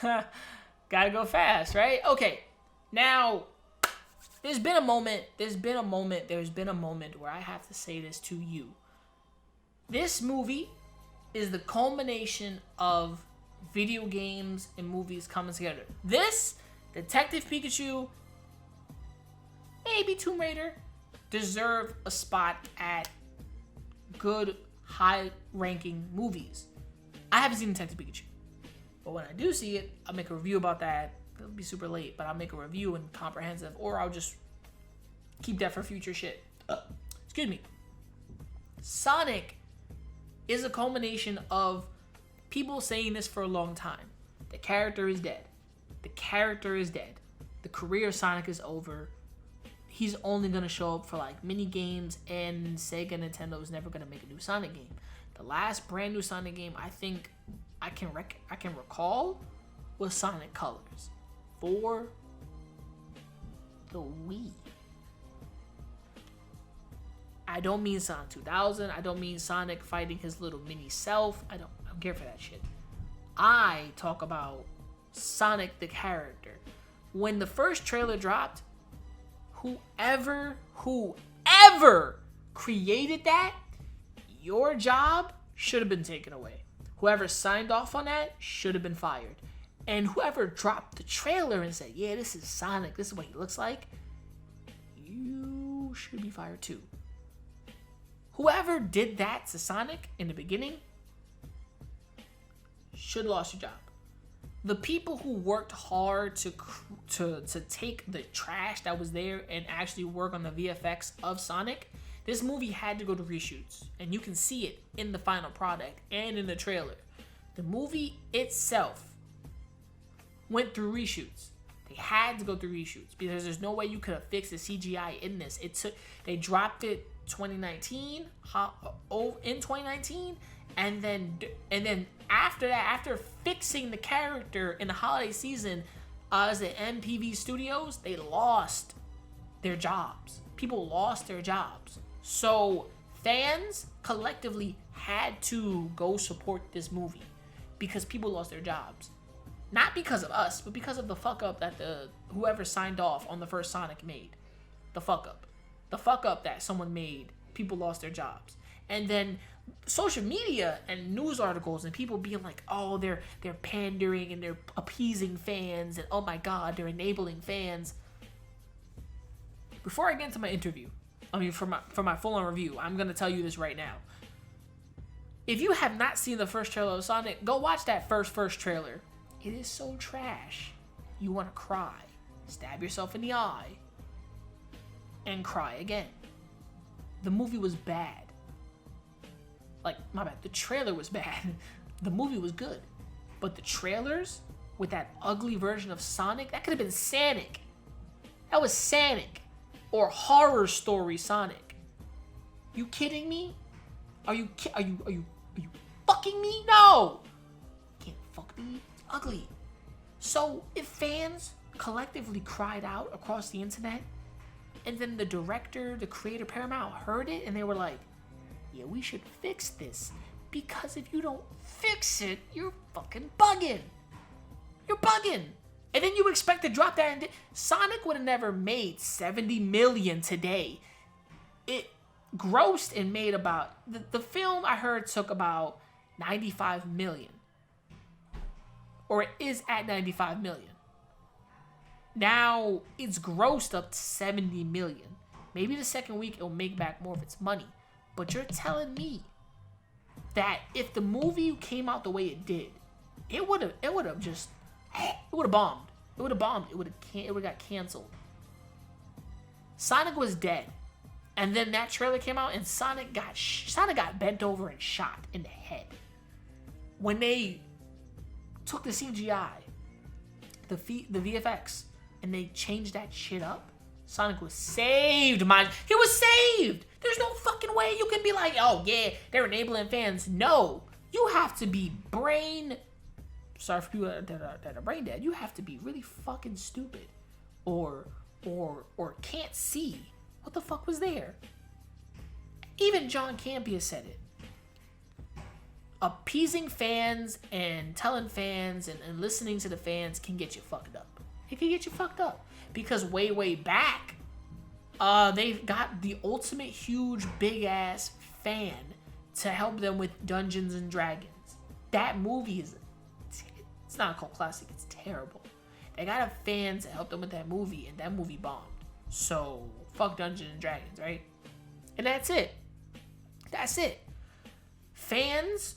Gotta go fast, right? Okay. Now, there's been a moment where I have to say this to you. This movie is the culmination of video games and movies coming together. This, Detective Pikachu, maybe Tomb Raider, deserve a spot at good, high-ranking movies. I haven't seen Detective Pikachu, but when I do see it, I'll make a review about that. It'll be super late, but I'll make a review and comprehensive, or I'll just keep that for future shit. Excuse me. Sonic is a culmination of people saying this for a long time. The character is dead. The character is dead. The career of Sonic is over. He's only going to show up for like mini games, and Sega and Nintendo is never going to make a new Sonic game. The last brand new Sonic game I think I can recall was Sonic Colors for the Wii. I don't mean Sonic 2000. I don't mean Sonic fighting his little mini self. I don't care for that shit. I talk about Sonic the character. When the first trailer dropped, whoever created that, your job should have been taken away. Whoever signed off on that should have been fired. And whoever dropped the trailer and said, yeah, this is Sonic, this is what he looks like, you should be fired too. Whoever did that to Sonic in the beginning should have lost your job. The people who worked hard to take the trash that was there and actually work on the VFX of Sonic, this movie had to go to reshoots. And you can see it in the final product and in the trailer. The movie itself went through reshoots. They had to go through reshoots because there's no way you could have fixed the CGI in this. They dropped it 2019, in 2019, and then after that, after fixing the character in the holiday season, as the MPV Studios, they lost their jobs. People lost their jobs. So fans collectively had to go support this movie because people lost their jobs. Not because of us, but because of the fuck up that whoever signed off on the first Sonic made. The fuck up that someone made. People lost their jobs. And then social media and news articles and people being like, oh, they're pandering and they're appeasing fans and oh my god, they're enabling fans. Before I get into my interview, for my full-on review, I'm gonna tell you this right now. If you have not seen the first trailer of Sonic, go watch that first trailer. It is so trash. You want to cry, stab yourself in the eye, and cry again. The movie was bad. Like, my bad. The trailer was bad. The movie was good. But the trailers with that ugly version of Sonic, that could have been Sonic. That was Sonic. Or Horror Story Sonic. You kidding me? Are you fucking me? No! You can't fuck me. It's ugly. So, if fans collectively cried out across the internet, and then the director, the creator, Paramount, heard it, and they were like, yeah, we should fix this. Because if you don't fix it, you're fucking bugging. You're bugging. And then you expect to drop that and Sonic would have never made $70 million today. It grossed and made about... The film, I heard, took about $95 million. Or it is at $95 million. Now, it's grossed up to $70 million. Maybe the second week it'll make back more of its money. But you're telling me that if the movie came out the way it did, it would have bombed. It would have bombed. It would have got canceled. Sonic was dead. And then that trailer came out and Sonic got bent over and shot in the head. When they took the CGI, the VFX, and they changed that shit up, Sonic was saved, man. He was saved. There's no fucking way you can be like, oh yeah, they're enabling fans. No, you have to be sorry for people that are brain dead. You have to be really fucking stupid, or can't see what the fuck was there. Even John Campea said it. appeasing fans and telling fans and listening to the fans can get you fucked up. It can get you fucked up. Because way back, they got the ultimate huge big ass fan to help them with Dungeons and Dragons. That movie it's not a cult classic, it's terrible. They got a fan to help them with that movie, and that movie bombed. So fuck Dungeons and Dragons, right? And that's it. That's it. Fans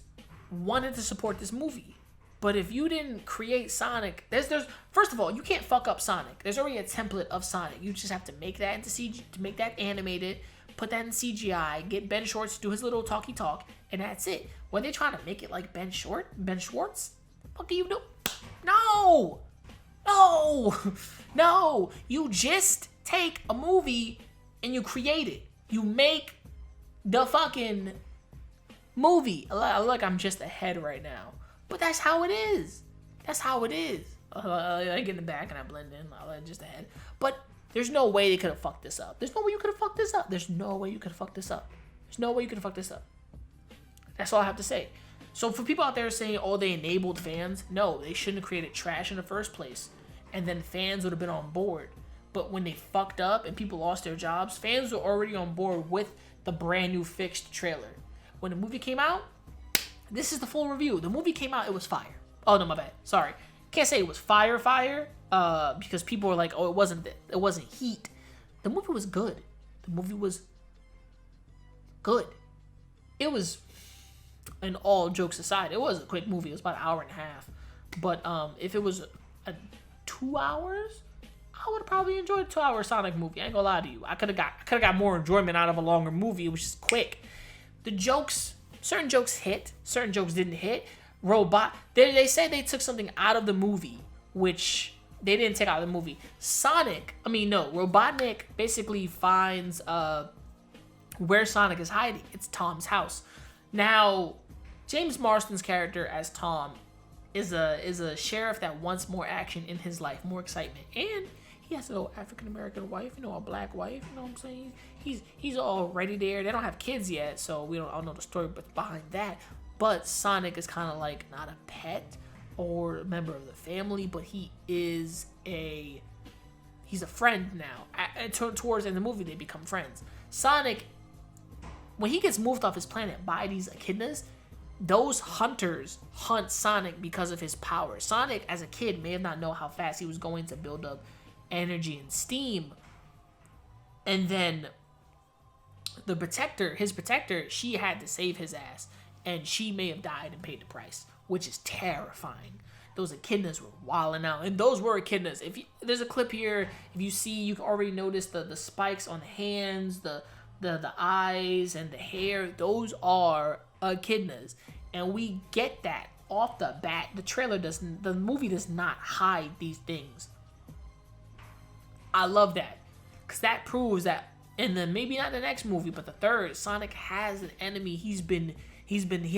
wanted to support this movie. But if you didn't create Sonic, there's first of all, you can't fuck up Sonic. There's already a template of Sonic. You just have to make that into CG, to make that animated, put that in CGI, get Ben Schwartz to do his little talky talk, and that's it. When they're trying to make it like Ben Schwartz, what do you do? No! You just take a movie and you create it. You make the fucking movie. Look, I'm just ahead right now. But that's how it is. That's how it is. I get in the back and I blend in. I'm just ahead. But there's no way they could have fucked this up. There's no way you could have fucked this up. There's no way you could have fucked this up. There's no way you could have fucked this up. That's all I have to say. So for people out there saying, oh, they enabled fans, no, they shouldn't have created trash in the first place. And then fans would have been on board. But when they fucked up and people lost their jobs, fans were already on board with the brand new fixed trailer. When the movie came out, this is the full review. The movie came out, it was fire. Oh, no, my bad. Sorry. Can't say it was fire, because people were like, oh, it wasn't heat. The movie was good. The movie was good. It was, and all jokes aside, it was a quick movie. It was about an hour and a half. But if it was 2 hours, I would have probably enjoyed a 2-hour Sonic movie. I ain't gonna lie to you. I could have got more enjoyment out of a longer movie. It was just quick. The jokes, certain jokes hit, certain jokes didn't hit. They said they took something out of the movie, which they didn't take out of the movie. Robotnik basically finds where Sonic is hiding. It's Tom's house. Now, James Marston's character as Tom is a sheriff that wants more action in his life, more excitement, and he has a little African American wife, a black wife. You know what I'm saying? He's already there. They don't have kids yet, so I don't know the story behind that. But Sonic is kind of like not a pet or a member of the family, but he's a friend now. Towards in the movie, they become friends. Sonic, when he gets moved off his planet by these echidnas, those hunters hunt Sonic because of his power. Sonic, as a kid, may have not known how fast he was going to build up energy and steam. And then his protector, she had to save his ass. And she may have died and paid the price, which is terrifying. Those echidnas were wilding out. And those were echidnas. There's a clip here. If you see, you can already notice the spikes on the hands, the eyes, and the hair. Those are echidnas. And we get that off the bat. The movie does not hide these things. I love that. Because that proves that, and then maybe not the next movie, but the third, Sonic has an enemy he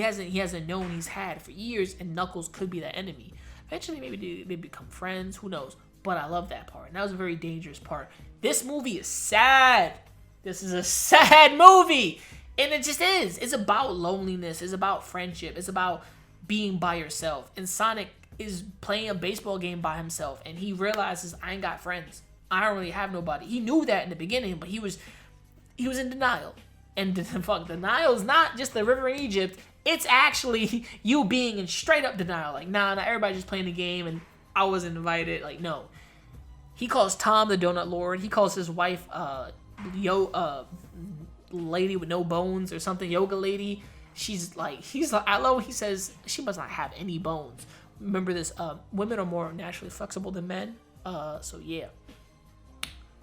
hasn't known he's had for years, and Knuckles could be that enemy. Eventually, maybe they become friends. Who knows? But I love that part. And that was a very dangerous part. This movie is sad. This is a sad movie. And it just is. It's about loneliness. It's about friendship. It's about being by yourself. And Sonic is playing a baseball game by himself. And he realizes, I ain't got friends. I don't really have nobody. He knew that in the beginning, but he was in denial. And denial is not just the river in Egypt. It's actually you being in straight up denial. Like, nah, everybody's just playing the game and I wasn't invited. Like, no. He calls Tom the Donut Lord. He calls his wife lady with no bones or something, yoga lady. He's like, I love when he says she must not have any bones. Remember this, women are more naturally flexible than men. So yeah.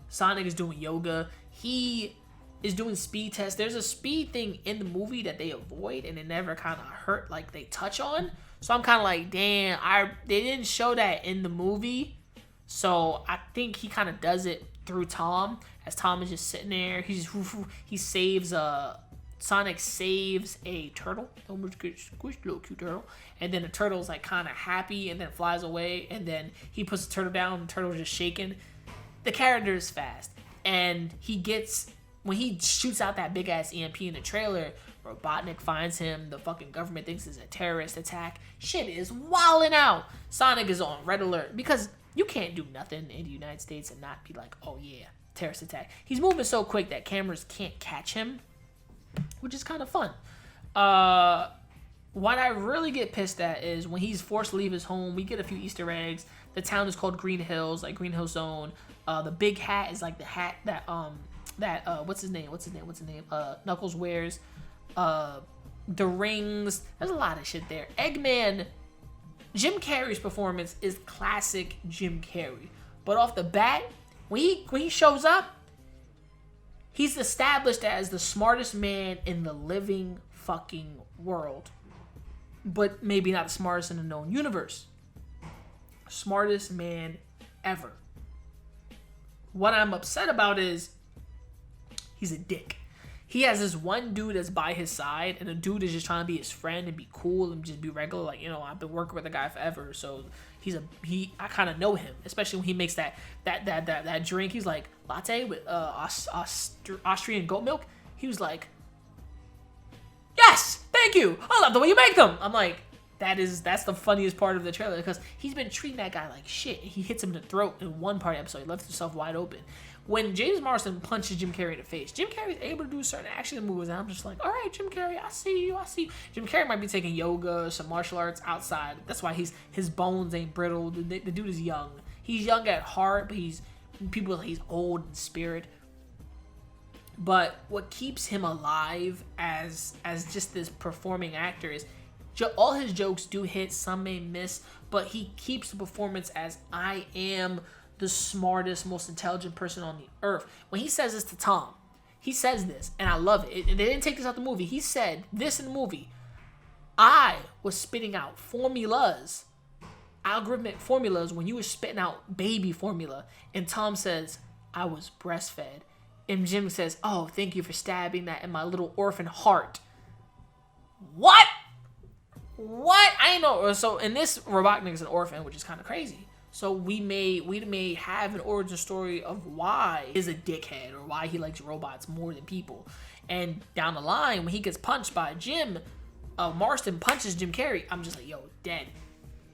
Sonic is doing yoga. He is doing speed tests. There's a speed thing in the movie that they avoid and it never kind of hurt, like they touch on. So I'm kind of like, damn, they didn't show that in the movie. So I think he kind of does it through Tom, as Tom is just sitting there. Sonic saves a turtle, almost squished little cute turtle, and then the turtle's like kind of happy and then flies away, and then he puts the turtle down and the turtle's just shaking. The character is fast, and when he shoots out that big ass EMP in the trailer, Robotnik finds him. The fucking government thinks it's a terrorist attack. Shit is wilding out. Sonic is on red alert because you can't do nothing in the United States and not be like, oh yeah, terrorist attack. He's moving so quick that cameras can't catch him, which is kind of fun. What I really get pissed at is when he's forced to leave his home. We get a few Easter eggs. The town is called Green Hills, like Green Hill Zone. The big hat is like the hat that what's his name? Knuckles wears. The rings. There's a lot of shit there. Eggman. Jim Carrey's performance is classic Jim Carrey. But off the bat, when he shows up, he's established as the smartest man in the living fucking world. But maybe not the smartest in the known universe. Smartest man ever. What I'm upset about is he's a dick. He has this one dude that's by his side, and the dude is just trying to be his friend and be cool and just be regular. Like, I've been working with the guy forever, so I kind of know him, especially when he makes that drink. He's like, latte with Austrian goat milk. He was like, yes, thank you. I love the way you make them. I'm like, that's the funniest part of the trailer because he's been treating that guy like shit. He hits him in the throat in one part of the episode. He left himself wide open. When James Marston punches Jim Carrey in the face, Jim Carrey is able to do certain action moves, and I'm just like, all right, Jim Carrey, I see you. Jim Carrey might be taking yoga, some martial arts outside. That's why his bones ain't brittle. The dude is young. He's young at heart, but he's old in spirit. But what keeps him alive as just this performing actor is all his jokes do hit, some may miss, but he keeps the performance as I am the smartest, most intelligent person on the earth. When he says this to Tom, he says this, and I love it. They didn't take this out the movie. He said this in the movie. I was spitting out formulas, algorithmic formulas, when you were spitting out baby formula. And Tom says, I was breastfed. And Jim says, oh, thank you for stabbing that in my little orphan heart. What? I know. So in this, Robotnik is an orphan, which is kind of crazy. So we may have an origin story of why he's a dickhead or why he likes robots more than people. And down the line, when he gets punched by Jim, Marston punches Jim Carrey. I'm just like, yo, dead.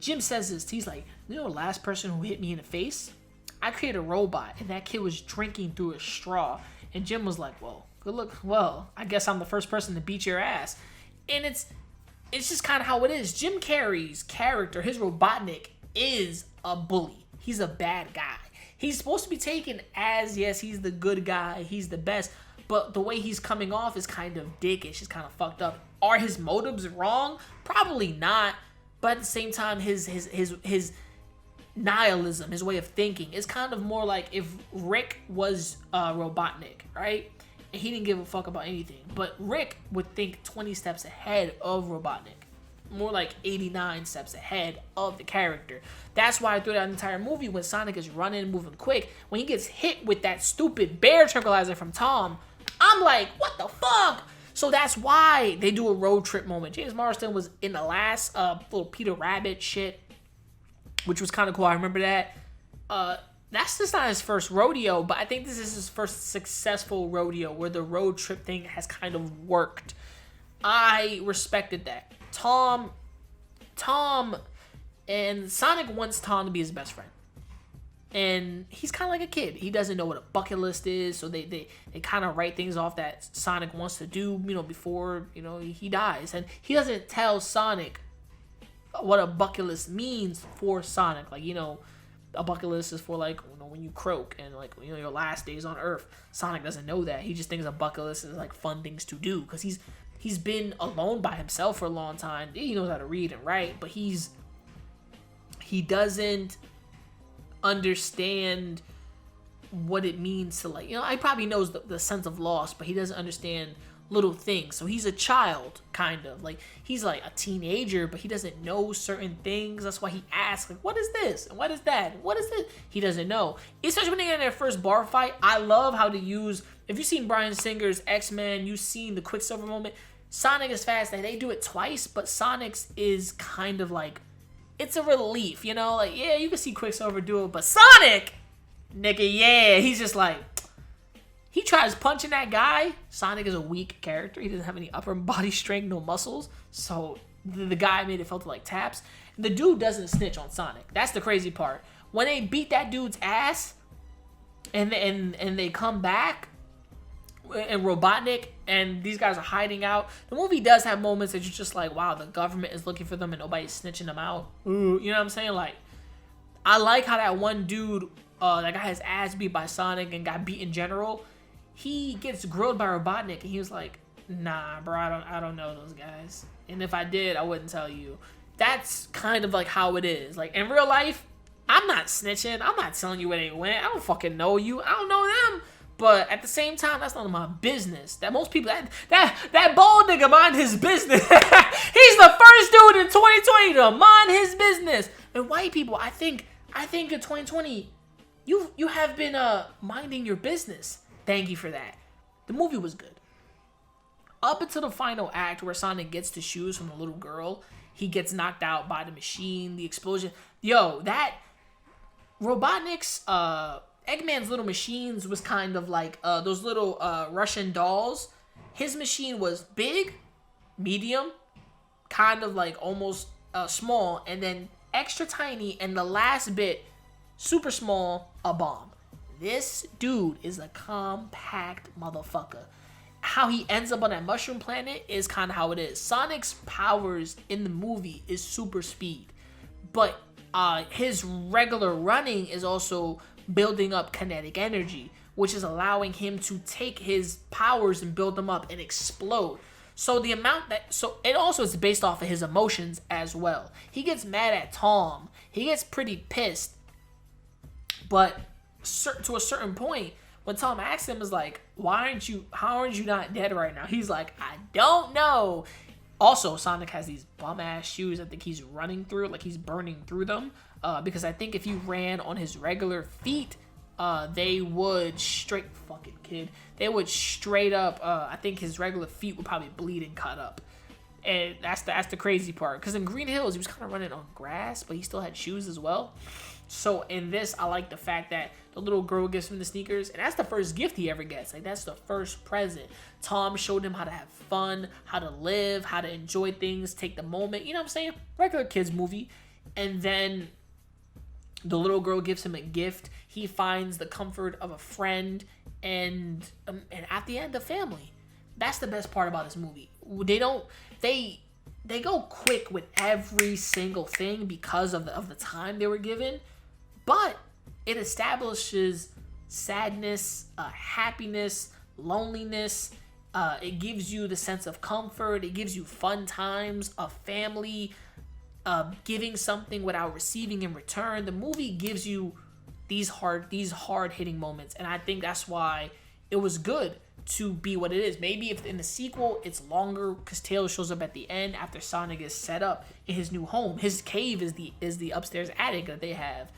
Jim says this. He's like, the last person who hit me in the face, I created a robot, and that kid was drinking through a straw. And Jim was like, well, good luck. Well, I guess I'm the first person to beat your ass. And it's just kind of how it is. Jim Carrey's character, his Robotnik, is a bully. He's a bad guy. He's supposed to be taken as, yes, he's the good guy, he's the best, but the way he's coming off is kind of dickish, it's kind of fucked up. Are his motives wrong? Probably not, but at the same time, his nihilism, his way of thinking, is kind of more like if Rick was Robotnik, right? And he didn't give a fuck about anything, but Rick would think 20 steps ahead of Robotnik. More like 89 steps ahead of the character. That's why through that entire movie, when Sonic is running, moving quick, when he gets hit with that stupid bear tranquilizer from Tom, I'm like, what the fuck? So that's why they do a road trip moment. James Marston was in the last little Peter Rabbit shit, which was kind of cool. I remember that. That's just not his first rodeo, but I think this is his first successful rodeo where the road trip thing has kind of worked. I respected that. Tom and Sonic wants Tom to be his best friend, and he's kind of like a kid. He doesn't know what a bucket list is, so they kind of write things off that Sonic wants to do, before he dies, and he doesn't tell Sonic what a bucket list means for Sonic. Like, a bucket list is for like when you croak and like your last days on Earth. Sonic doesn't know that. He just thinks a bucket list is like fun things to do because he's been alone by himself for a long time. He knows how to read and write, but he doesn't understand what it means to like, he probably knows the sense of loss, but he doesn't understand little things. So he's a child, kind of. Like, he's like a teenager, but he doesn't know certain things. That's why he asks, like, what is this? And what is that? What is this? He doesn't know. Especially when they get in their first bar fight. I love how to use, if you've seen Bryan Singer's X-Men, you've seen the Quicksilver moment. Sonic is fast. They do it twice, but Sonic's is kind of like, it's a relief, Like, yeah, you can see Quicksilver do it, but Sonic, nigga, yeah, he's just like, He tries punching that guy. Sonic is a weak character. He doesn't have any upper body strength, no muscles. So the guy made it felt like taps. And the dude doesn't snitch on Sonic. That's the crazy part. When they beat that dude's ass and they come back, and Robotnik and these guys are hiding out. The movie does have moments that you're just like, wow, the government is looking for them and nobody's snitching them out. Ooh, you know what I'm saying? Like, I like how that one dude that got his ass beat by Sonic and got beat in general, he gets grilled by Robotnik and he was like, nah, bro, I don't know those guys. And if I did, I wouldn't tell you. That's kind of like how it is. Like, in real life, I'm not snitching. I'm not telling you where they went. I don't fucking know you. I don't know them. But at the same time, that's none of my business. That most people, that bald nigga mind his business. He's the first dude in 2020 to mind his business. And white people, I think in 2020, you have been minding your business. Thank you for that. The movie was good. Up until the final act where Sonic gets the shoes from the little girl, he gets knocked out by the machine, the explosion. Yo, that Robotnik's Eggman's little machines was kind of like those little Russian dolls. His machine was big, medium, kind of like almost small, and then extra tiny, and the last bit, super small, a bomb. This dude is a compact motherfucker. How he ends up on that mushroom planet is kind of how it is. Sonic's powers in the movie is super speed, but his regular running is also building up kinetic energy, which is allowing him to take his powers and build them up and explode. So the amount that, so it also is based off of his emotions as well. He gets mad at Tom. He gets pretty pissed. But to a certain point, when Tom asks him, is like, how aren't you not dead right now? He's like, I don't know. Also, Sonic has these bum ass shoes. I think he's running through, like he's burning through them. Because I think if he ran on his regular feet, they would They would straight up. I think his regular feet would probably bleed and cut up. And that's the crazy part. Because in Green Hills, he was kind of running on grass, but he still had shoes as well. So in this, I like the fact that the little girl gives him the sneakers, and that's the first gift he ever gets. Like, that's the first present. Tom showed him how to have fun, how to live, how to enjoy things, take the moment. You know what I'm saying? Regular kids movie. And then the little girl gives him a gift. He finds the comfort of a friend, and at the end, a family. That's the best part about this movie. They go quick with every single thing because of the time they were given, but it establishes sadness, happiness, loneliness. It gives you the sense of comfort. It gives you fun times, a family, giving something without receiving in return. The movie gives you these hard hitting moments, and I think that's why it was good to be what it is. Maybe if in the sequel it's longer because Tails shows up at the end after Sonic is set up in his new home. His cave is the upstairs attic that they have.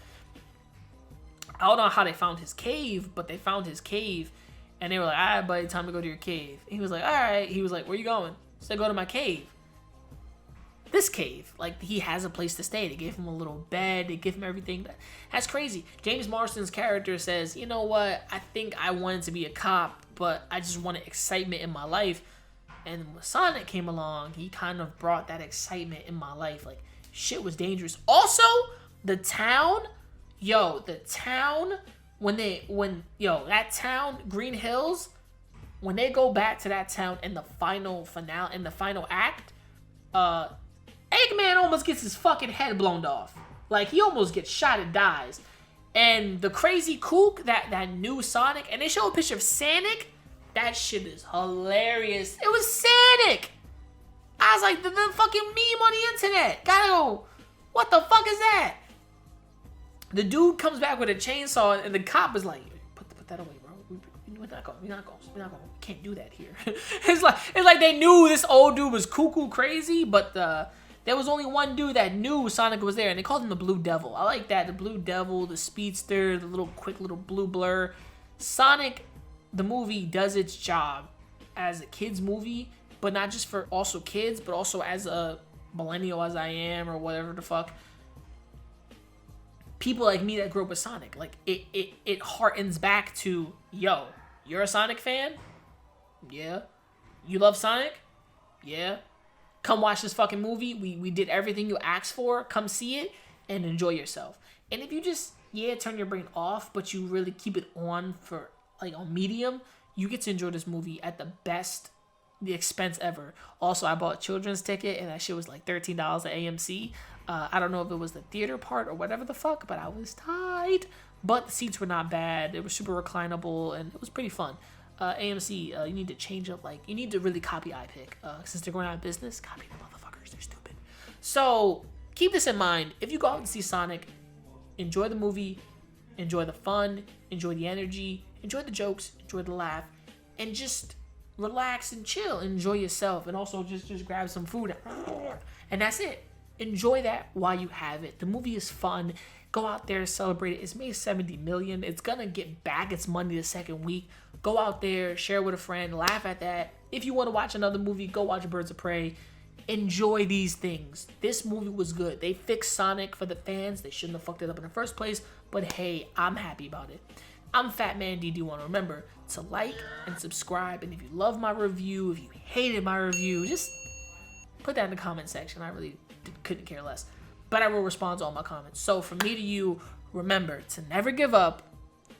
I don't know how they found his cave, but they found his cave and they were like, all right, buddy, time to go to your cave. And he was like, all right. He was like, where you going? So I go to my cave. This cave, like, he has a place to stay. They gave him a little bed. They give him everything. That's crazy. James Marston's character says, you know what? I think I wanted to be a cop, but I just wanted excitement in my life. And when Sonic came along, he kind of brought that excitement in my life. Like, shit was dangerous. Also, the town, that town, Green Hills, when they go back to that town in the final act, Eggman almost gets his fucking head blown off. Like, he almost gets shot and dies. And the crazy kook that knew Sonic, and they show a picture of Sonic, that shit is hilarious. It was Sonic! I was like, the fucking meme on the internet. Gotta go, what the fuck is that? The dude comes back with a chainsaw, and the cop is like, put that away, bro. We're not going, we can't do that here. It's like they knew this old dude was cuckoo crazy, but there was only one dude that knew Sonic was there, and they called him the Blue Devil. I like that. The Blue Devil, the speedster, the quick little blue blur. Sonic, the movie, does its job as a kid's movie, but not just for also kids, but also as a millennial as I am, or whatever the fuck. People like me that grew up with Sonic, like, it harkens back to, You're a Sonic fan? Yeah. You love Sonic? Yeah. Come watch this fucking movie. We did everything you asked for. Come see it and enjoy yourself. And if you just, turn your brain off, but you really keep it on for, like, on medium, you get to enjoy this movie at the expense ever. Also, I bought a children's ticket, and that shit was like $13 at AMC. I don't know if it was the theater part or whatever the fuck, but I was tight. But the seats were not bad. They were super reclinable, and it was pretty fun. AMC, you need to change up, you need to really copy iPick. Since they're going out of business, copy the motherfuckers. They're stupid. So, keep this in mind. If you go out and see Sonic, enjoy the movie, enjoy the fun, enjoy the energy, enjoy the jokes, enjoy the laugh, and just relax and chill. Enjoy yourself, and also just grab some food. And that's it. Enjoy that while you have it. The movie is fun. Go out there, celebrate it. It's made $70 million. It's gonna get back its money the second week. Go out there, share with a friend, laugh at that. If you want to watch another movie, go watch Birds of Prey. Enjoy these things. This movie was good. They fixed Sonic for the fans. They shouldn't have fucked it up in the first place. But hey, I'm happy about it. I'm Fat Man DD1. Remember to like and subscribe. And if you love my review, if you hated my review, just put that in the comment section. I really couldn't care less. But I will respond to all my comments. So from me to you, remember to never give up,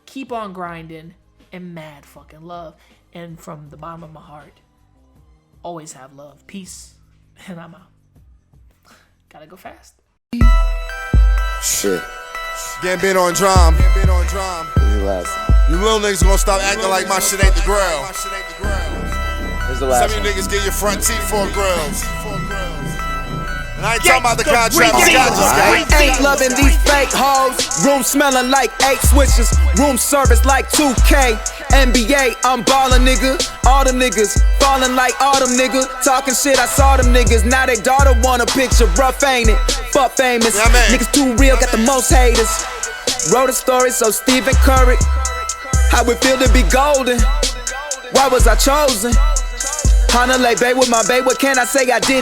keep on grinding, and mad fucking love. And from the bottom of my heart, always have love. Peace. And I'm out. Gotta go fast. Shit. Getting bit on drum. This is the last one. You little niggas gonna stop acting like my shit ain't the grill. This is the last Some of one. you niggas get your front teeth for grills. And I ain't talking about the contract. Ain't loving these fake hoes. Room smelling like 8 switches. Room service like 2K. NBA, I'm ballin', nigga. All them niggas falling like all them niggas. Talking shit, I saw them niggas. Now they daughter want a picture. Rough, ain't it? Fuck famous. Yeah, man. Niggas too real, got the most haters. Wrote a story, so Stephen Curry. How it feel to be golden? Why was I chosen? Honolulu, babe, with my babe. What can I say? I did